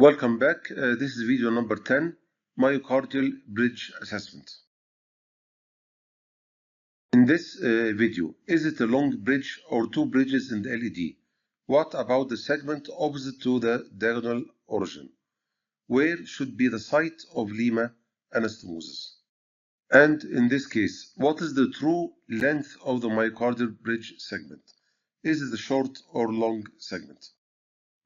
Welcome back. This is video number 10, Myocardial Bridge Assessment. In this video, is it a long bridge or two bridges in the LED? What about the segment opposite to the diagonal origin? Where should be the site of lemma anastomosis? And in this case, what is the true length of the myocardial bridge segment? Is it a short or long segment?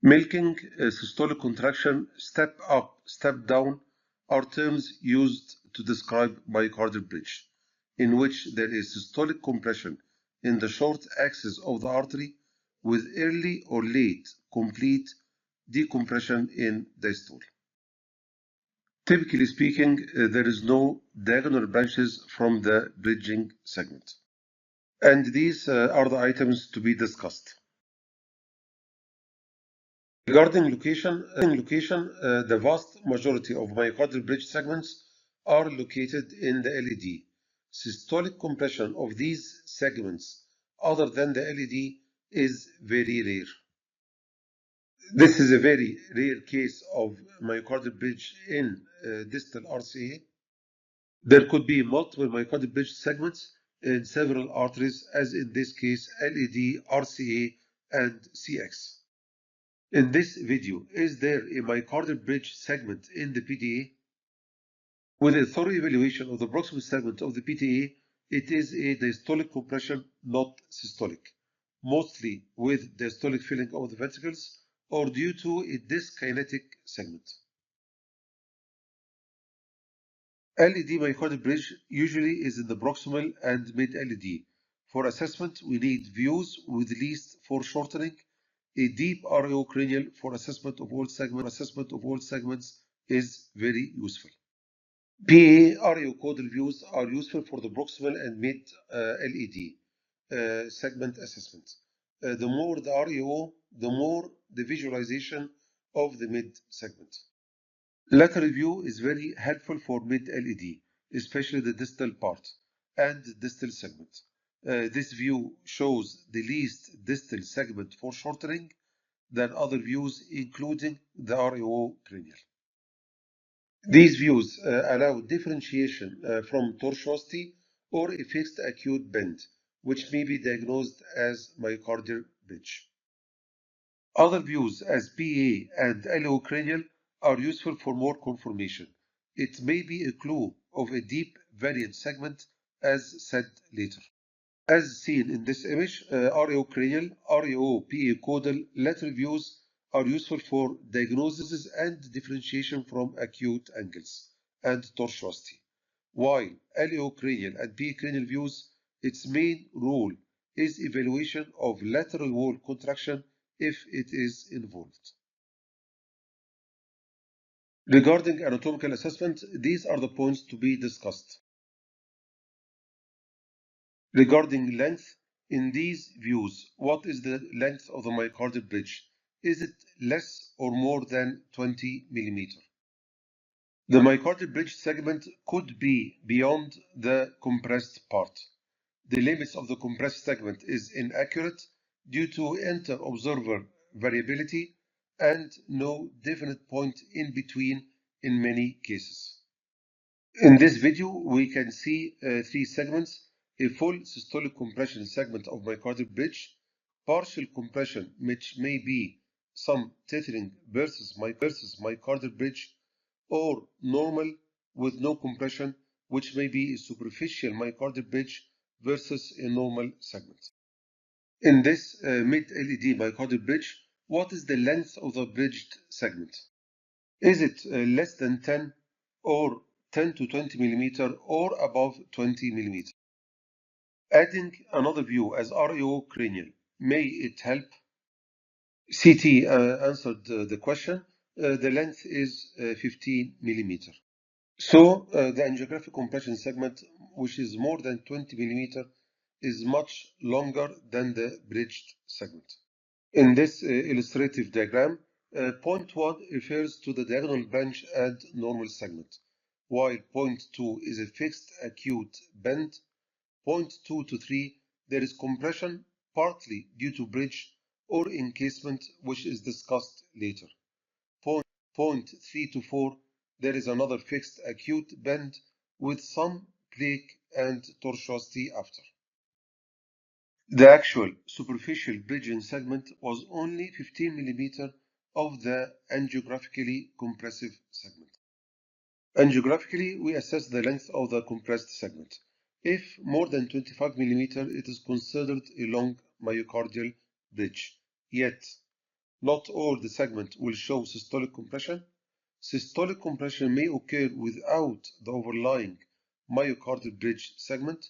Milking, systolic contraction, step up, step down are terms used to describe myocardial bridge, in which there is systolic compression in the short axis of the artery with early or late complete decompression in diastole. Typically speaking, there is no diagonal branches from the bridging segment. And these are the items to be discussed. Regarding location, the vast majority of myocardial bridge segments are located in the LED. Systolic compression of these segments other than the LED is very rare. This is a very rare case of myocardial bridge in distal RCA. There could be multiple myocardial bridge segments in several arteries, as in this case LED, RCA, and CX. In this video, is there a myocardial bridge segment in the PTA? With a thorough evaluation of the proximal segment of the PTA, it is a diastolic compression, not systolic, mostly with diastolic filling of the ventricles or due to a dyskinetic segment. LED myocardial bridge usually is in the proximal and mid-LED. For assessment, we need views with least foreshortening. A deep REO cranial for assessment of all segments is very useful. PA REO caudal views are useful for the proximal and mid LED segment assessment. The more the REO, the more the visualization of the mid segment. Lateral view is very helpful for mid LED, especially the distal part and the distal segment. This view shows the least distal segment foreshortening than other views, including the REO cranial. These views allow differentiation from tortuosity or a fixed acute bend, which may be diagnosed as myocardial bridge. Other views as PA and LO cranial are useful for more confirmation. It may be a clue of a deep variant segment, as said later. As seen in this image, REO cranial, REO PA caudal lateral views are useful for diagnosis and differentiation from acute angles and tortuosity, while LEO cranial and PA cranial views, its main role is evaluation of lateral wall contraction if it is involved. Regarding anatomical assessment, these are the points to be discussed. Regarding length, in these views, what is the length of the myocardial bridge? Is it less or more than 20 millimeters? The myocardial bridge segment could be beyond the compressed part. The limits of the compressed segment is inaccurate due to inter-observer variability and no definite point in between in many cases. In this video, we can see three segments: a full systolic compression segment of myocardial bridge, partial compression, which may be some tethering versus myocardial bridge, or normal with no compression, which may be a superficial myocardial bridge versus a normal segment. In this mid-LED myocardial bridge, what is the length of the bridged segment? Is it less than 10 or 10 to 20 millimeter or above 20 millimeter? Adding another view as REO cranial, may it help? CT answered the question. The length is 15 millimeter. So the angiographic compression segment, which is more than 20 millimeter, is much longer than the bridged segment. In this illustrative diagram, point 1 refers to the diagonal branch and normal segment, while point 2 is a fixed acute bend. Point 2 to 3, there is compression partly due to bridge or encasement, which is discussed later. 0.3 to 4, there is another fixed acute bend with some plaque and tortuosity after. The actual superficial bridging segment was only 15 mm of the angiographically compressive segment. Angiographically, we assess the length of the compressed segment. If more than 25 mm, it is considered a long myocardial bridge. Yet, not all the segment will show systolic compression. Systolic compression may occur without the overlying myocardial bridge segment,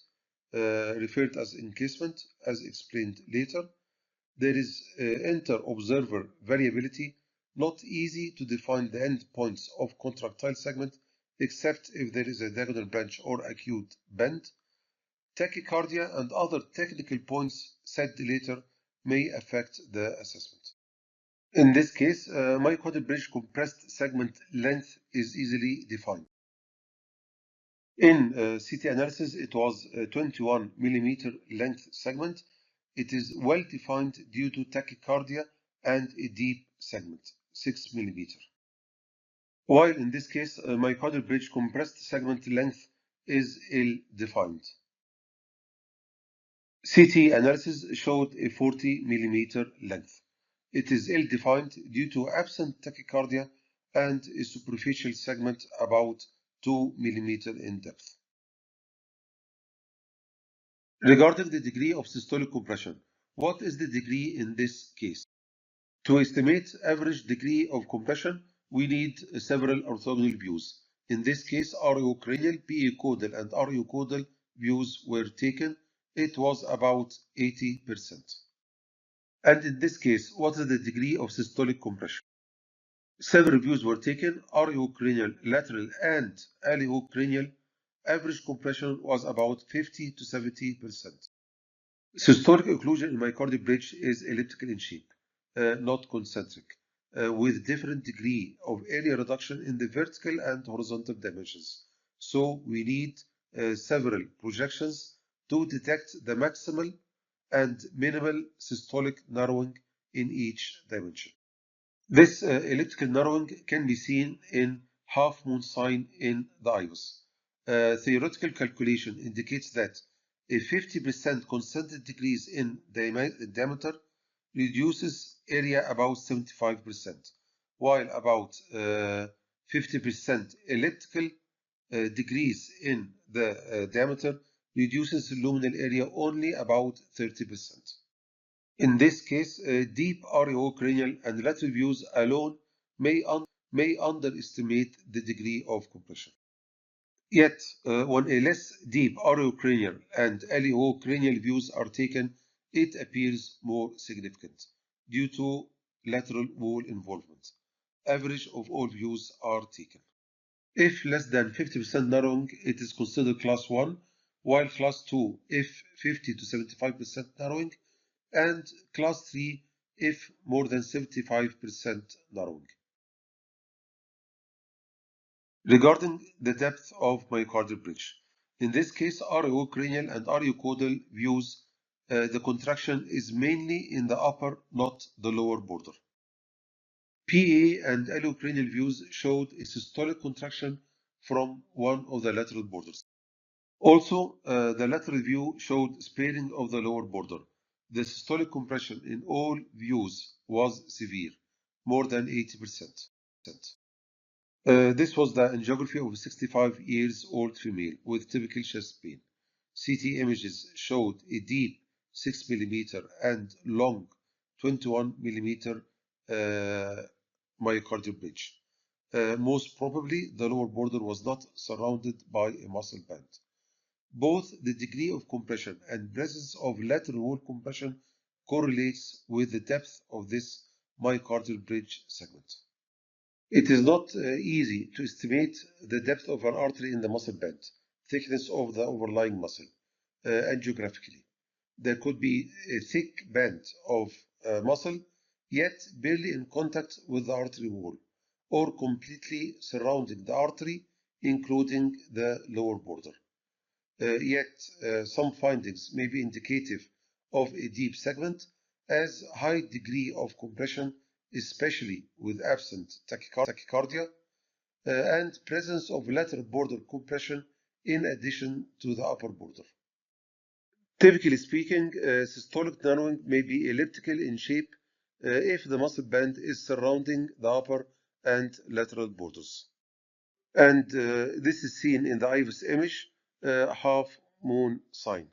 referred as encasement, as explained later. There is inter-observer variability, not easy to define the end points of contractile segment except if there is a diagonal branch or acute bend. Tachycardia and other technical points said later may affect the assessment. In this case, myocardial bridge compressed segment length is easily defined. In CT analysis, it was a 21 mm length segment. It is well defined due to tachycardia and a deep segment, 6 mm. While in this case, myocardial bridge compressed segment length is ill-defined. CT analysis showed a 40 mm length. It is ill-defined due to absent tachycardia and a superficial segment about 2 mm in depth. Regarding the degree of systolic compression, what is the degree in this case? To estimate average degree of compression, we need several orthogonal views. In this case, REO-cranial, PE-caudal, and REO-caudal views were taken. It was about 80%. And in this case, what is the degree of systolic compression? Several views were taken, REO-cranial, lateral, and ALEO-cranial. Average compression was about 50 to 70%. Systolic occlusion in myocardial bridge is elliptical in shape, not concentric, with different degree of area reduction in the vertical and horizontal dimensions. So we need several projections to detect the maximal and minimal systolic narrowing in each dimension. This elliptical narrowing can be seen in half moon sign in the IVUS. Theoretical calculation indicates that a 50% concentric decrease in diameter reduces area about 75%, while about 50% elliptical decrease in the diameter reduces luminal area only about 30%. In this case, deep REO cranial and lateral views alone may underestimate the degree of compression. Yet, when a less deep REO cranial and LEO cranial views are taken, it appears more significant due to lateral wall involvement. Average of all views are taken. If less than 50% narrowing, it is considered class 1, while class 2 if 50 to 75% narrowing, and class 3 if more than 75% narrowing. Regarding the depth of myocardial bridge, in this case, REO cranial and REO caudal views, the contraction is mainly in the upper, not the lower border. PA and LEO cranial views showed a systolic contraction from one of the lateral borders. Also, the lateral view showed sparing of the lower border. The systolic compression in all views was severe, more than 80%. This was the angiography of a 65 years old female with typical chest pain. CT images showed a deep 6 mm and long 21 mm myocardial bridge. Most probably, the lower border was not surrounded by a muscle band. Both the degree of compression and presence of lateral wall compression correlates with the depth of this myocardial bridge segment. It is not easy to estimate the depth of an artery in the muscle band, thickness of the overlying muscle, angiographically. There could be a thick band of muscle, yet barely in contact with the artery wall, or completely surrounding the artery, including the lower border. Yet some findings may be indicative of a deep segment, as high degree of compression especially with absent tachycardia, and presence of lateral border compression in addition to the upper border. Typically speaking, systolic narrowing may be elliptical in shape if the muscle band is surrounding the upper and lateral borders. And this is seen in the IVUS image, half moon sign.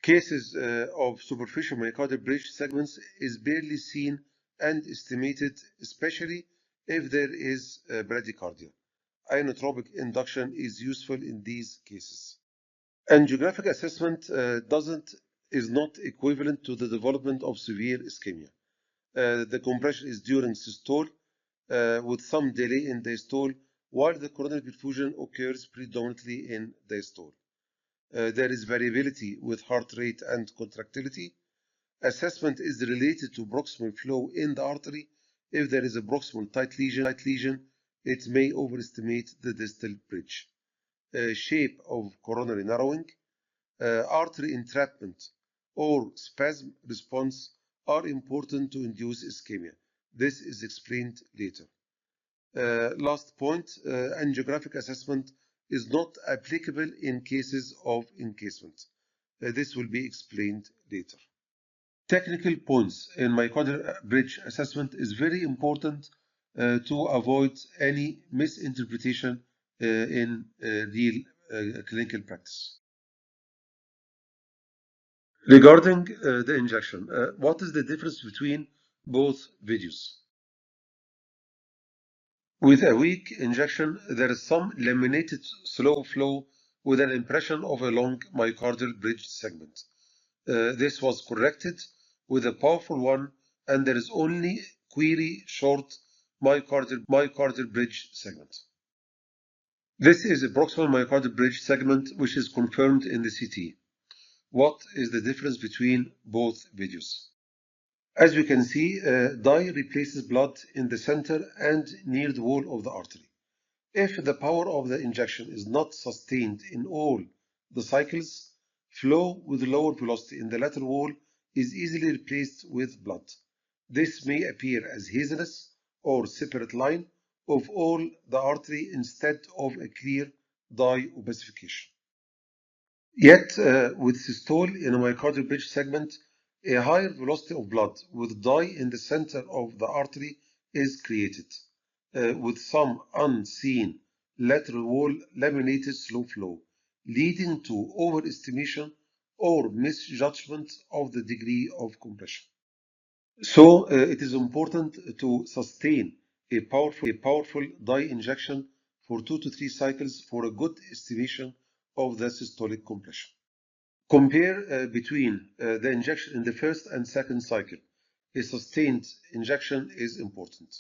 Cases of superficial myocardial bridge segments is barely seen and estimated, especially if there is bradycardia. Inotropic induction is useful in these cases. Angiographic assessment is not equivalent to the development of severe ischemia. The compression is during systole with some delay in diastole, while the coronary perfusion occurs predominantly in diastole. There is variability with heart rate and contractility. Assessment is related to proximal flow in the artery. If there is a proximal tight lesion, it may overestimate the distal bridge. Shape of coronary narrowing, artery entrapment or spasm response are important to induce ischemia. This is explained later. Last point, angiographic assessment is not applicable in cases of encasement. This will be explained later. Technical points in myocardial bridge assessment is very important to avoid any misinterpretation in real clinical practice. Regarding the injection, what is the difference between both videos? With a weak injection, there is some laminated slow flow with an impression of a long myocardial bridge segment. This was corrected with a powerful one, and there is only query short myocardial bridge segment. This is a proximal myocardial bridge segment which is confirmed in the CT. What is the difference between both videos? As we can see, dye replaces blood in the center and near the wall of the artery. If the power of the injection is not sustained in all the cycles, flow with lower velocity in the lateral wall is easily replaced with blood. This may appear as haziness or separate line of all the artery instead of a clear dye opacification. Yet, with systole in a myocardial bridge segment, a higher velocity of blood with dye in the center of the artery is created, with some unseen lateral wall laminated slow flow, leading to overestimation or misjudgment of the degree of compression. So, it is important to sustain a powerful dye injection for 2 to 3 cycles for a good estimation of the systolic compression. Compare between the injection in the first and second cycle. A sustained injection is important.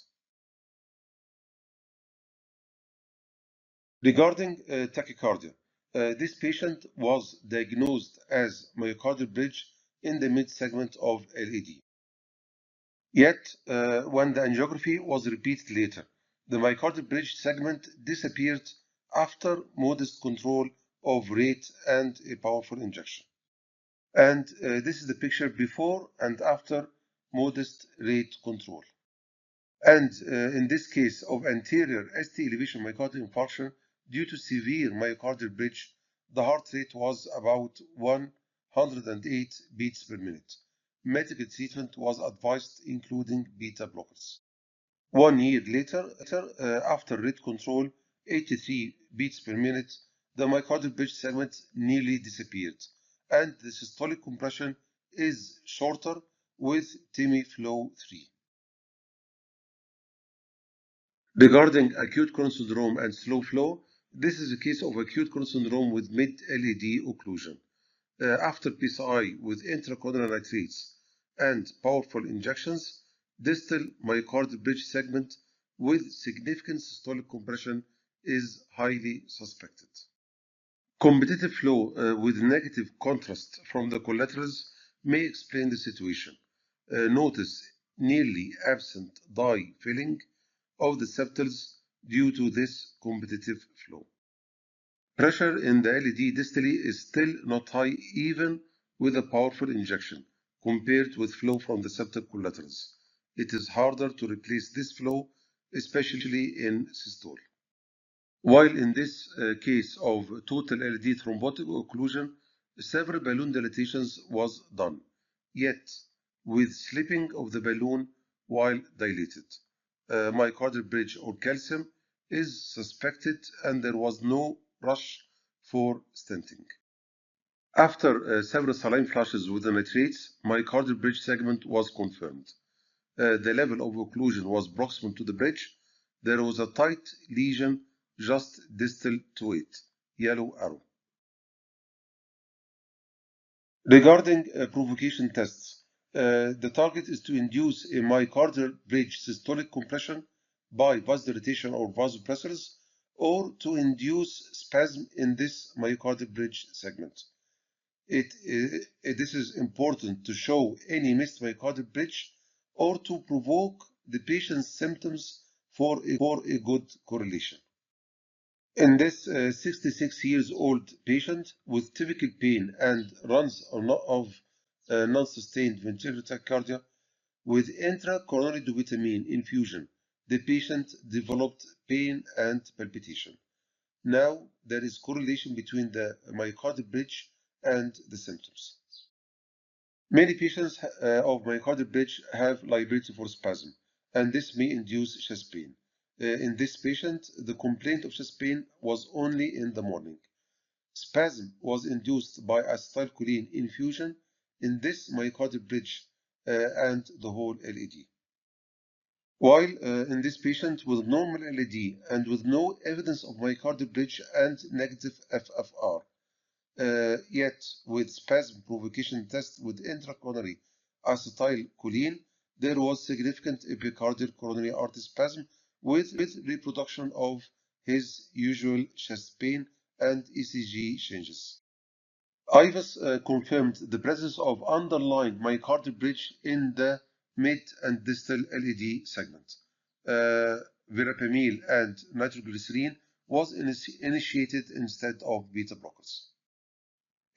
Regarding tachycardia, this patient was diagnosed as myocardial bridge in the mid-segment of LAD. Yet, when the angiography was repeated later, the myocardial bridge segment disappeared after modest control of rate and a powerful injection. And this is the picture before and after modest rate control. And in this case of anterior ST elevation myocardial infarction due to severe myocardial bridge, the heart rate was about 108 beats per minute. Medical treatment was advised, including beta blockers. 1 year later, after rate control, 83 beats per minute, the myocardial bridge segment nearly disappeared, and the systolic compression is shorter with TIMI flow 3. Regarding acute coronary syndrome and slow flow, this is a case of acute coronary syndrome with mid-LAD occlusion. After PCI with intracoronary nitrates and powerful injections, distal myocardial bridge segment with significant systolic compression is highly suspected. Competitive flow with negative contrast from the collaterals may explain the situation. Notice nearly absent dye filling of the septals due to this competitive flow. Pressure in the LAD distally is still not high even with a powerful injection compared with flow from the septal collaterals. it is harder to replace this flow, especially in systole. While in this case of total LED thrombotic occlusion, several balloon dilatations was done, yet with slipping of the balloon while dilated. Myocardial bridge or calcium is suspected and there was no rush for stenting. After several saline flushes with the nitrates, myocardial bridge segment was confirmed. The level of occlusion was proximal to the bridge. There was a tight lesion just distal to it, yellow arrow. Regarding provocation tests, the target is to induce a myocardial bridge systolic compression by vasodilatation or vasopressors, or to induce spasm in this myocardial bridge segment. This is important to show any missed myocardial bridge or to provoke the patient's symptoms for a good correlation. In this 66 years old patient with typical pain and runs of non-sustained ventricular tachycardia with intracoronary dobutamine infusion, the patient developed pain and palpitation. Now there is correlation between the myocardial bridge and the symptoms. Many patients of myocardial bridge have liability for spasm, and this may induce chest pain. In this patient, the complaint of chest pain was only in the morning. Spasm was induced by acetylcholine infusion in this myocardial bridge and the whole LED. While in this patient with normal LED and with no evidence of myocardial bridge and negative FFR, yet with spasm provocation test with intracoronary acetylcholine, there was significant epicardial coronary artery spasm with reproduction of his usual chest pain and ECG changes. IVUS confirmed the presence of underlying myocardial bridge in the mid and distal LED segment. Verapamil and nitroglycerin was initiated instead of beta blockers.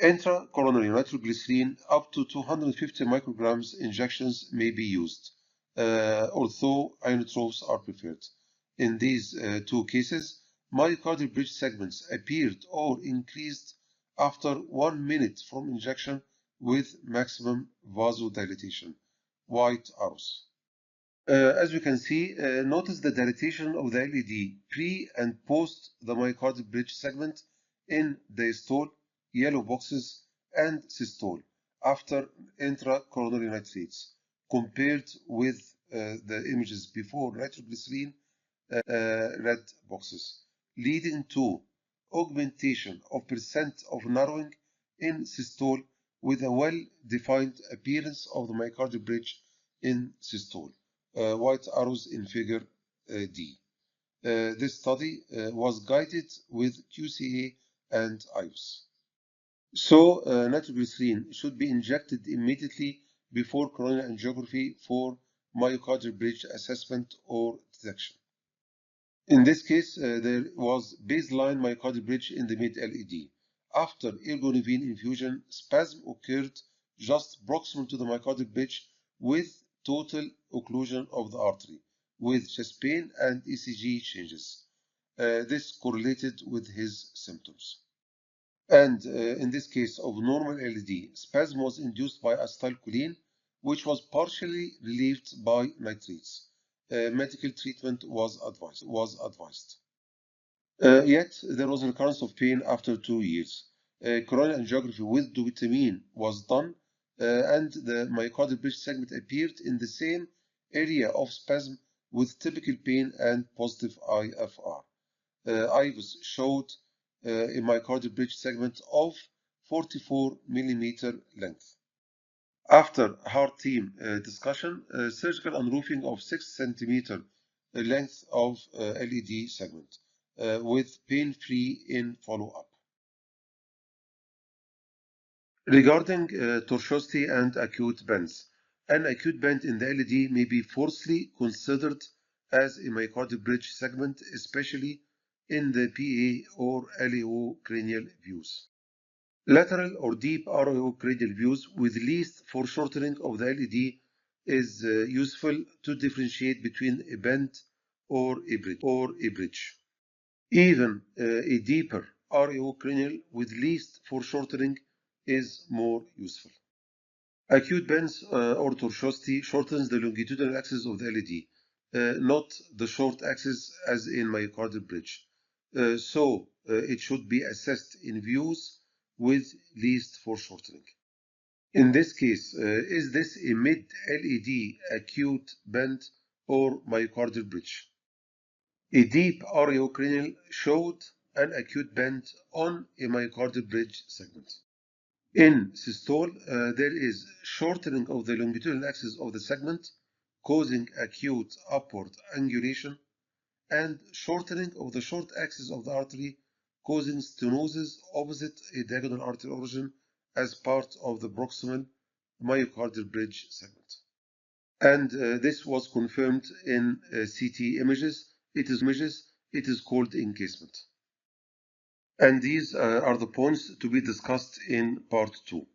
Intracoronary nitroglycerin up to 250 micrograms injections may be used, although inotropes are preferred. In these two cases, myocardial bridge segments appeared or increased after 1 minute from injection with maximum vasodilatation, white arrows. As you can see, notice the dilatation of the LED pre and post the myocardial bridge segment in diastole, yellow boxes, and systole after intracoronary nitrates compared with the images before nitroglycerin, red boxes, leading to augmentation of percent of narrowing in systole with a well-defined appearance of the myocardial bridge in systole. White arrows in figure D. This study was guided with QCA and IVUS. So nitroglycerin should be injected immediately before coronary angiography for myocardial bridge assessment or detection. In this case, there was baseline myocardial bridge in the mid-LED. After ergonovine infusion, spasm occurred just proximal to the myocardial bridge with total occlusion of the artery, with chest pain and ECG changes. This correlated with his symptoms. And in this case of normal LED, spasm was induced by acetylcholine, which was partially relieved by nitrates. Medical treatment was advised. Yet there was a recurrence of pain after 2 years. Coronary angiography with dobutamine was done, and the myocardial bridge segment appeared in the same area of spasm with typical pain and positive IFR. IVUS showed a myocardial bridge segment of 44 millimeter length. After heart team discussion, surgical unroofing of 6 centimeter length of LED segment with pain-free in follow-up. Regarding tortuosity and acute bends, an acute bend in the LED may be falsely considered as a myocardial bridge segment, especially in the PA or LAO cranial views. Lateral or deep RAO cranial views with least foreshortening of the LED is useful to differentiate between a bend or a bridge. Even a deeper RAO-cranial with least foreshortening is more useful. Acute bends or tortuosity shortens the longitudinal axis of the LED, not the short axis as in myocardial bridge. So it should be assessed in views with least foreshortening. In this case, is this a mid-LED acute bend or myocardial bridge? A deep RAO-cranial showed an acute bend on a myocardial bridge segment. In systole, there is shortening of the longitudinal axis of the segment, causing acute upward angulation, and shortening of the short axis of the artery, causing stenosis opposite a diagonal artery origin as part of the proximal myocardial bridge segment. And this was confirmed in CT images. It is called encasement. And these are the points to be discussed in part 2.